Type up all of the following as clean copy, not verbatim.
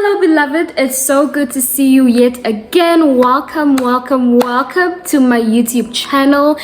Hello beloved, it's so good to see you yet again. Welcome to my YouTube channel.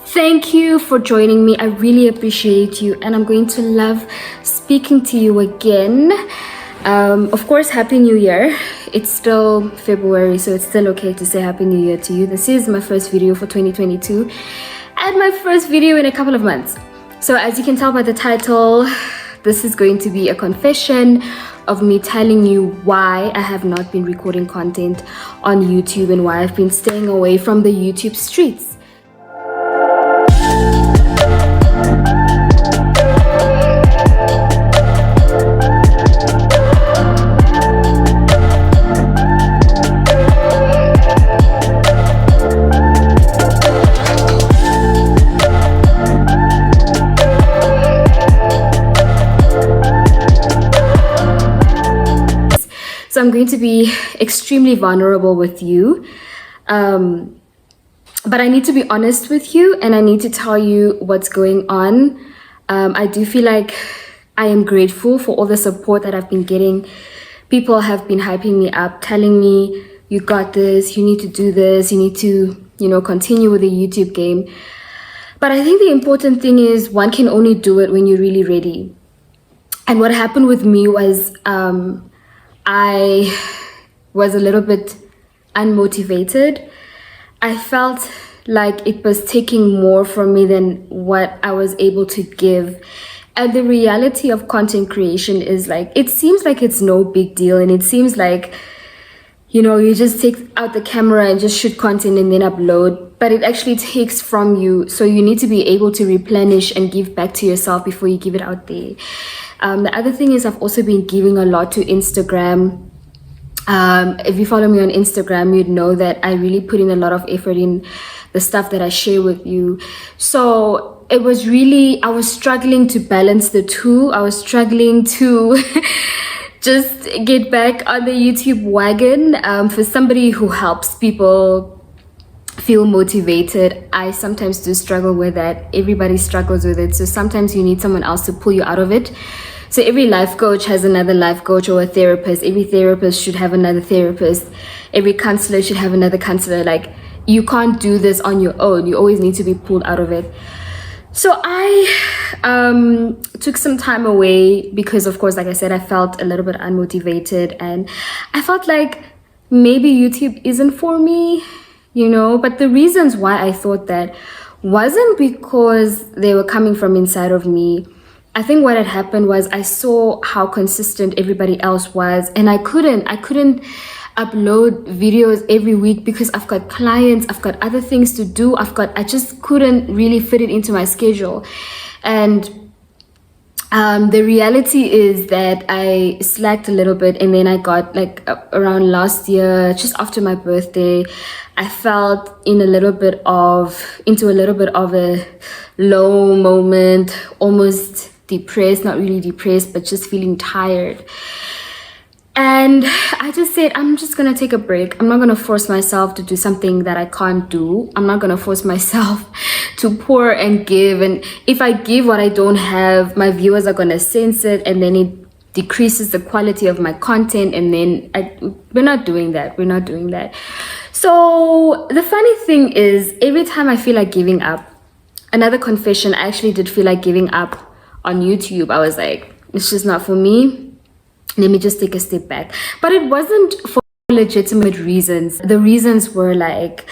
Thank you for joining me. I really appreciate you and I'm going to love speaking to you again. Of course, Happy New Year. It's still February, so it's still okay to say Happy New Year to you. This is my first video for 2022 and my first video in a couple of months. So as you can tell by the title, this is going to be a confession of me telling you why I have not been recording content on YouTube and why I've been staying away from the YouTube streets. So I'm going to be extremely vulnerable with you, but I need to be honest with you and I need to tell you what's going on. I do feel like I am grateful for all the support that I've been getting. People have been hyping me up, telling me, you got this, you need to do this, you need to, continue with the YouTube game. But I think the important thing is one can only do it when you're really ready. And what happened with me was, I was a little bit unmotivated. I felt like it was taking more from me than what I was able to give. And the reality of content creation is like, it seems like it's no big deal. And it seems like, you just take out the camera and just shoot content and then upload. But it actually takes from you. So you need to be able to replenish and give back to yourself before you give it out there. The other thing is I've also been giving a lot to Instagram. If you follow me on Instagram, you'd know that I really put in a lot of effort in the stuff that I share with you. So it was really, I was struggling to balance the two. I was struggling to just get back on the YouTube wagon. For somebody who helps people feel motivated, I sometimes do struggle with that. Everybody struggles with it. So sometimes you need someone else to pull you out of it. So every life coach has another life coach or a therapist. Every therapist should have another therapist. Every counselor should have another counselor. Like, you can't do this on your own. You always need to be pulled out of it. So I took some time away because, of course, like I said, I felt a little bit unmotivated and I felt like maybe YouTube isn't for me. But the reasons why I thought that wasn't because they were coming from inside of me. I think what had happened was I saw how consistent everybody else was and I couldn't upload videos every week because I've got clients, I've got other things to do, I just couldn't really fit it into my schedule. And the reality is that I slacked a little bit and then I got like around last year, just after my birthday, I felt into a little bit of a low moment, almost depressed, not really depressed, but just feeling tired. And I just said, I'm just going to take a break. I'm not going to force myself to do something that I can't do. I'm not going to force myself to pour and give. And if I give what I don't have, my viewers are going to sense it and then it decreases the quality of my content. And then we're not doing that. We're not doing that. So the funny thing is, every time I feel like giving up, another confession, I actually did feel like giving up on YouTube. I was like, it's just not for me. Let me just take a step back. But it wasn't for legitimate reasons. The reasons were like,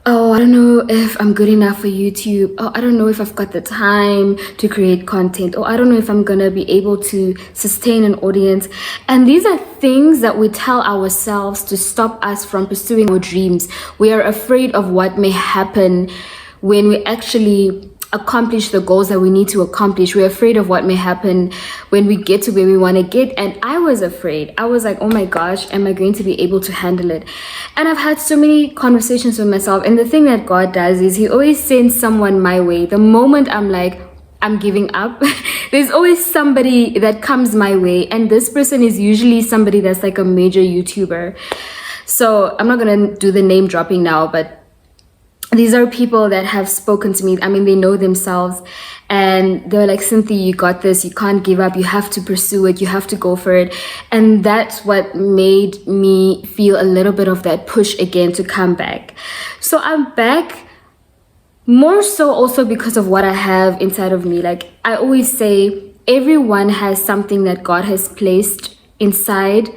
oh, I don't know if I'm good enough for YouTube. Oh, I don't know if I've got the time to create content. Oh, I don't know if I'm gonna be able to sustain an audience. And these are things that we tell ourselves to stop us from pursuing our dreams. We are afraid of what may happen when we actually accomplish the goals that we need to accomplish. We're afraid of what may happen when we get to where we want to get. And I was afraid. I was like, oh my gosh, am I going to be able to handle it? And I've had so many conversations with myself. And the thing that God does is he always sends someone my way. The moment I'm like, I'm giving up, there's always somebody that comes my way. And this person is usually somebody that's like a major YouTuber. So I'm not going to do the name dropping now, but these are people that have spoken to me. I mean, they know themselves, and they're like, Cynthy, you got this. You can't give up. You have to pursue it. You have to go for it. And that's what made me feel a little bit of that push again to come back. So I'm back, more so also because of what I have inside of me. Like I always say, everyone has something that God has placed inside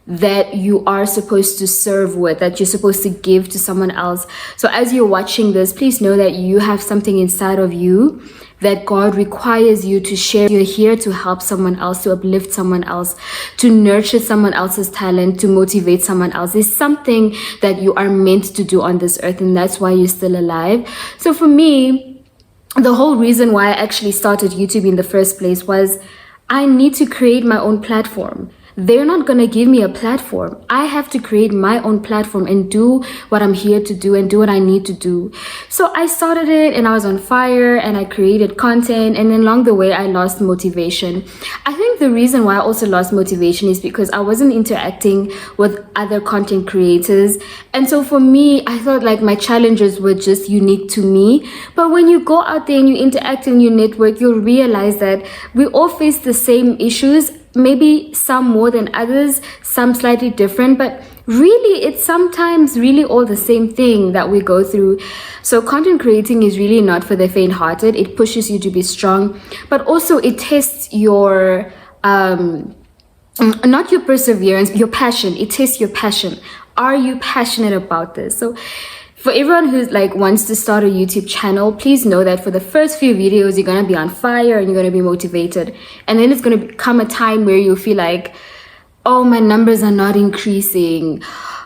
that you are supposed to serve with, that you're supposed to give to someone else. So as you're watching this, please know that you have something inside of you that God requires you to share. You're here to help someone else, to uplift someone else, to nurture someone else's talent, to motivate someone else. There's something that you are meant to do on this earth, and that's why you're still alive. So for me, the whole reason why I actually started YouTube in the first place was I need to create my own platform. They're not going to give me a platform. I have to create my own platform and do what I'm here to do and do what I need to do. So I started it and I was on fire and I created content, and then along the way I lost motivation. I think the reason why I also lost motivation is because I wasn't interacting with other content creators. And so for me, I thought like my challenges were just unique to me. But when you go out there and you interact and you network, you'll realize that we all face the same issues. Maybe some more than others, some slightly different, but really it's sometimes really all the same thing that we go through. So content creating is really not for the faint-hearted. It pushes you to be strong, but also it tests your not your perseverance, your passion. It tests your passion. Are you passionate about this? So for everyone who's like wants to start a YouTube channel, please know that for the first few videos, you're going to be on fire and you're going to be motivated. And then it's going to come a time where you feel like, oh, my numbers are not increasing.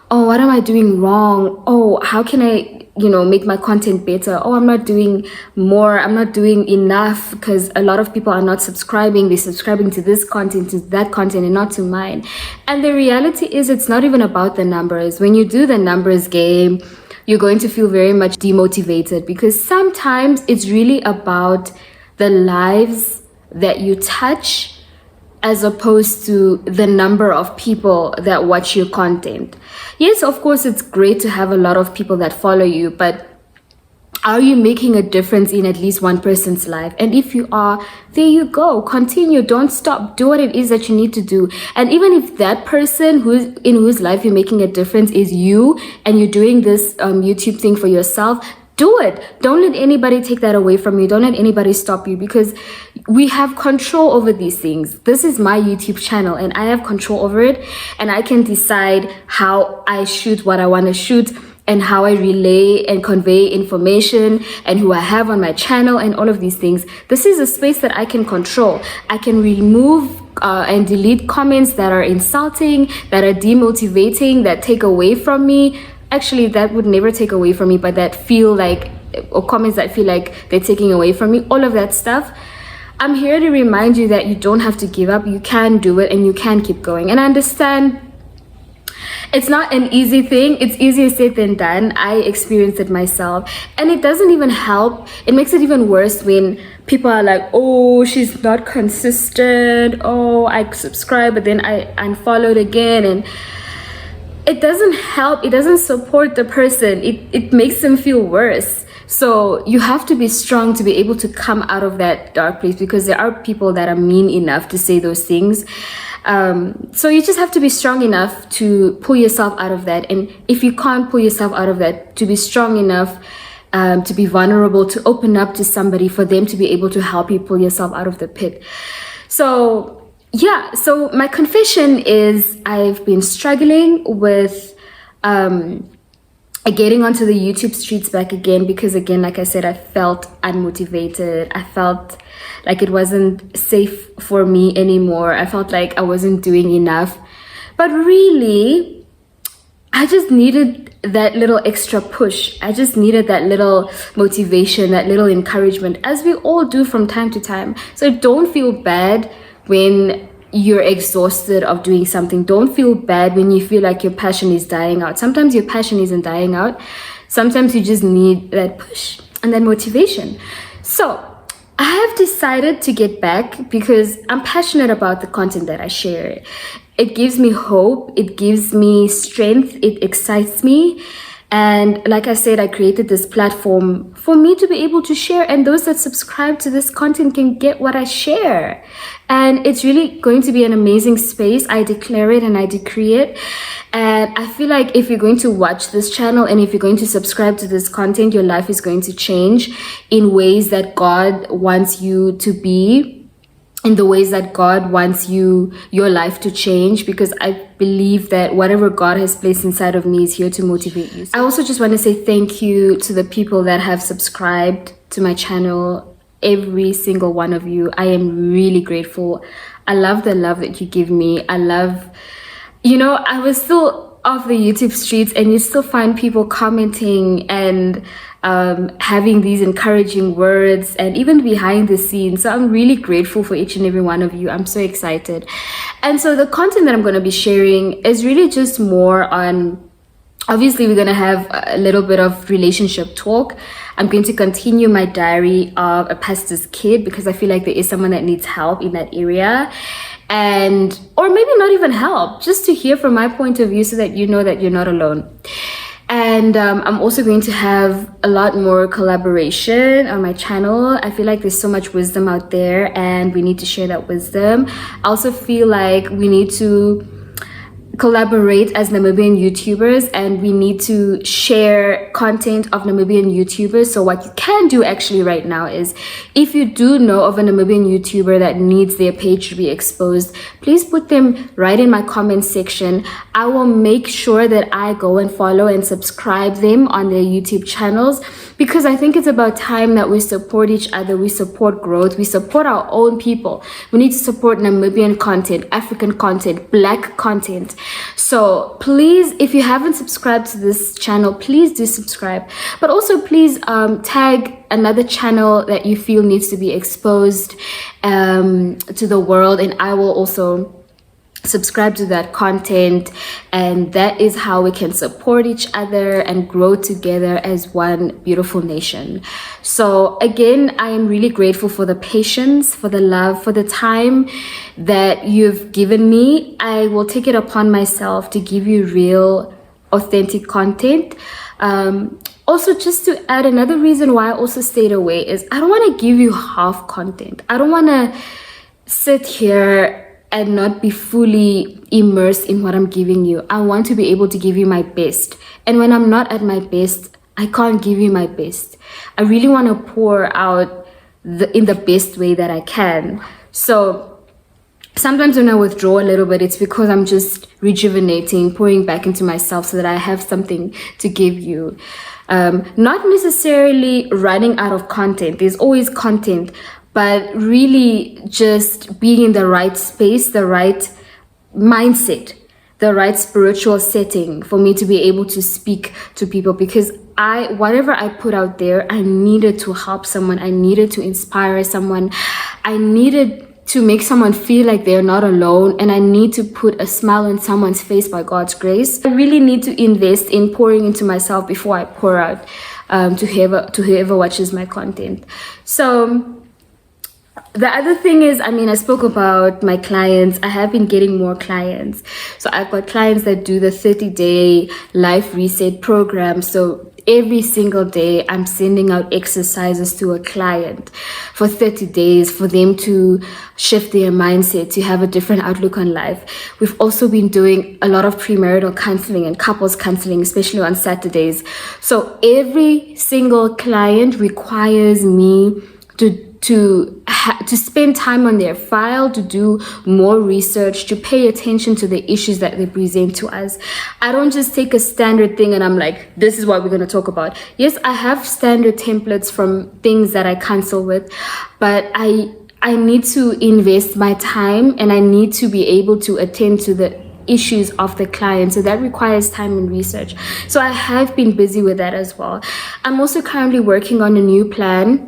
Oh, what am I doing wrong? Oh, how can I, make my content better? Oh, I'm not doing more. I'm not doing enough because a lot of people are not subscribing. They're subscribing to this content, to that content, and not to mine. And the reality is it's not even about the numbers. When you do the numbers game, you're going to feel very much demotivated, because sometimes it's really about the lives that you touch as opposed to the number of people that watch your content. Yes, of course, it's great to have a lot of people that follow you, but are you making a difference in at least one person's life? And if you are, there you go. Continue. Don't stop. Do what it is that you need to do. And even if that person in whose life you're making a difference is you, and you're doing this YouTube thing for yourself, do it. Don't let anybody take that away from you. Don't let anybody stop you, because we have control over these things. This is my YouTube channel and I have control over it, and I can decide how I shoot what I want to shoot, and how I relay and convey information, and who I have on my channel, and all of these things. This is a space that I can control. I can remove and delete comments that are insulting, that are demotivating, that take away from me. Actually, that would never take away from me, but that feel like, or comments that feel like they're taking away from me, all of that stuff. I'm here to remind you that you don't have to give up. You can do it and you can keep going. And I understand it's not an easy thing. It's easier said than done. I experienced it myself. And it doesn't even help. It makes it even worse when people are like, oh, she's not consistent. Oh, I subscribe, but then I unfollowed again. And it doesn't help. It doesn't support the person. It makes them feel worse. So you have to be strong to be able to come out of that dark place, because there are people that are mean enough to say those things. So you just have to be strong enough to pull yourself out of that. And if you can't pull yourself out of that, to be strong enough to be vulnerable, to open up to somebody, for them to be able to help you pull yourself out of the pit. So yeah, so my confession is I've been struggling with getting onto the YouTube streets back again, because again, like I said, I felt unmotivated. I felt like it wasn't safe for me anymore. I felt like I wasn't doing enough. But really, I just needed that little extra push. I just needed that little motivation, that little encouragement, as we all do from time to time. So don't feel bad when you're exhausted of doing something. Don't feel bad when you feel like your passion is dying out. Sometimes your passion isn't dying out. Sometimes you just need that push and that motivation. So I have decided to get back because I'm passionate about the content that I share. It gives me hope. It gives me strength. It excites me. And like I said, I created this platform for me to be able to share, and those that subscribe to this content can get what I share. And it's really going to be an amazing space. I declare it and I decree it. And I feel like if you're going to watch this channel and if you're going to subscribe to this content, your life is going to change in ways that God wants you to be, in the ways that God wants your life to change, because I believe that whatever God has placed inside of me is here to motivate you. I also just want to say thank you to the people that have subscribed to my channel, every single one of you. I am really grateful. I love the love that you give me. I love, I was still off the YouTube streets and you still find people commenting and having these encouraging words, and even behind the scenes. So I'm really grateful for each and every one of you. I'm so excited. And so the content that I'm going to be sharing is really just more on, obviously we're going to have a little bit of relationship talk. I'm going to continue my diary of a pastor's kid, because I feel like there is someone that needs help in that area. And or maybe not even help, just to hear from my point of view, so that you know that you're not alone. And I'm also going to have a lot more collaboration on my channel. I feel like there's so much wisdom out there and we need to share that wisdom. I also feel like we need to collaborate as Namibian YouTubers, and we need to share content of Namibian YouTubers. So what you can do actually right now is, if you do know of a Namibian YouTuber that needs their page to be exposed, please put them right in my comment section. I will make sure that I go and follow and subscribe them on their YouTube channels, because I think it's about time that we support each other, we support growth, we support our own people. We need to support Namibian content, African content, Black content. So please, if you haven't subscribed to this channel, please do subscribe. But also please tag another channel that you feel needs to be exposed to the world, and I will also subscribe to that content. And that is how we can support each other and grow together as one beautiful nation. So again, I am really grateful for the patience, for the love, for the time that you've given me. I will take it upon myself to give you real, authentic content. Also, just to add, another reason why I also stayed away is I don't want to give you half content. I don't want to sit here and not be fully immersed in what I'm giving you. I want to be able to give you my best. And when I'm not at my best, I can't give you my best. I really want to pour out in the best way that I can. So sometimes when I withdraw a little bit, it's because I'm just rejuvenating, pouring back into myself so that I have something to give you. Not necessarily running out of content. There's always content, but really just being in the right space, the right mindset, the right spiritual setting for me to be able to speak to people, because whatever I put out there, I needed to help someone. I needed to inspire someone. I needed to make someone feel like they're not alone, and I need to put a smile on someone's face by God's grace. I really need to invest in pouring into myself before I pour out to whoever watches my content. So the other thing is, I spoke about my clients. I have been getting more clients. So I've got clients that do the 30-day life reset program. So every single day I'm sending out exercises to a client for 30 days for them to shift their mindset, to have a different outlook on life. We've also been doing a lot of premarital counseling and couples counseling, especially on Saturdays. So every single client requires me to spend time on their file, to do more research, to pay attention to the issues that they present to us. I don't just take a standard thing and I'm like, this is what we're going to talk about. Yes, I have standard templates from things that I counsel with, but I need to invest my time and I need to be able to attend to the issues of the client. So that requires time and research. So I have been busy with that as well. I'm also currently working on a new plan.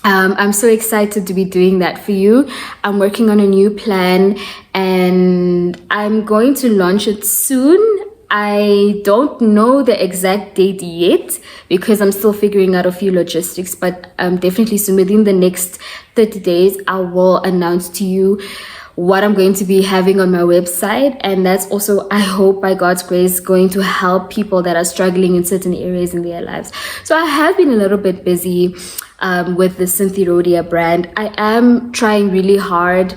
I'm so excited to be doing that for you. I'm working on a new plan and I'm going to launch it soon. I don't know the exact date yet because I'm still figuring out a few logistics, but definitely soon, within the next 30 days, I will announce to you what I'm going to be having on my website. And that's also, I hope by God's grace, going to help people that are struggling in certain areas in their lives. So I have been a little bit busy with the Cynthy Rhodia brand. I am trying really hard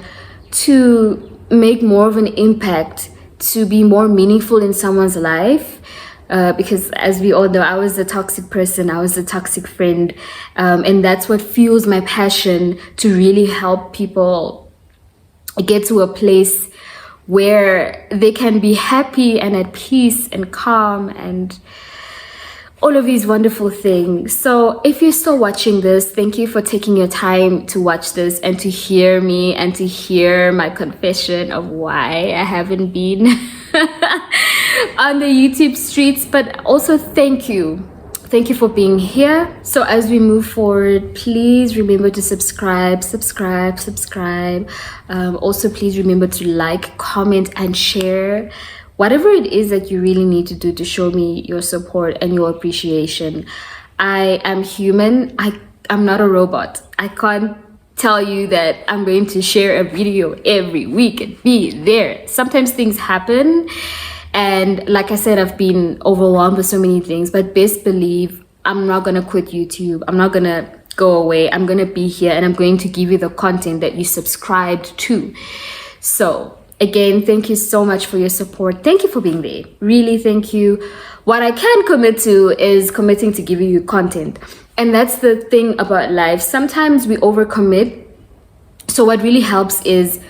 to make more of an impact, to be more meaningful in someone's life. Because as we all know, I was a toxic person, I was a toxic friend, and that's what fuels my passion to really help people get to a place where they can be happy and at peace and calm and all of these wonderful things. So if you're still watching this, thank you for taking your time to watch this and to hear me and to hear my confession of why I haven't been on the YouTube streets. But also thank you for being here. So as we move forward, please remember to subscribe. Also please remember to like, comment, and share whatever it is that you really need to do to show me your support and your appreciation. I am human. I'm not a robot. I can't tell you that I'm going to share a video every week and be there. Sometimes things happen, and like I said, I've been overwhelmed with so many things, but best believe I'm not gonna quit YouTube. I'm not gonna go away. I'm gonna be here, and I'm going to give you the content that you subscribed to. So again, thank you so much for your support. Thank you for being there. Really, thank you. What I can commit to is committing to giving you content. And that's the thing about life. Sometimes we overcommit. So what really helps is,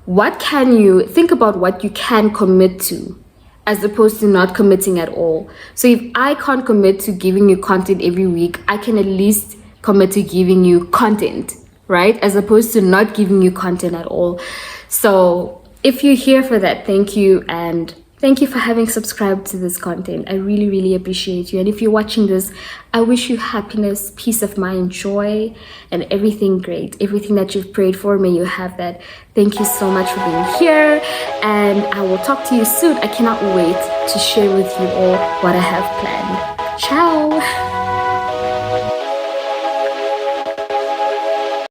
what can you think about what you can commit to, as opposed to not committing at all. So if I can't commit to giving you content every week, I can at least commit to giving you content, right? As opposed to not giving you content at all. So if you're here for that, thank you. And thank you for having subscribed to this content. I really, really appreciate you. And if you're watching this, I wish you happiness, peace of mind, joy, and everything great. Everything that you've prayed for, may you have that. Thank you so much for being here. And I will talk to you soon. I cannot wait to share with you all what I have planned. Ciao.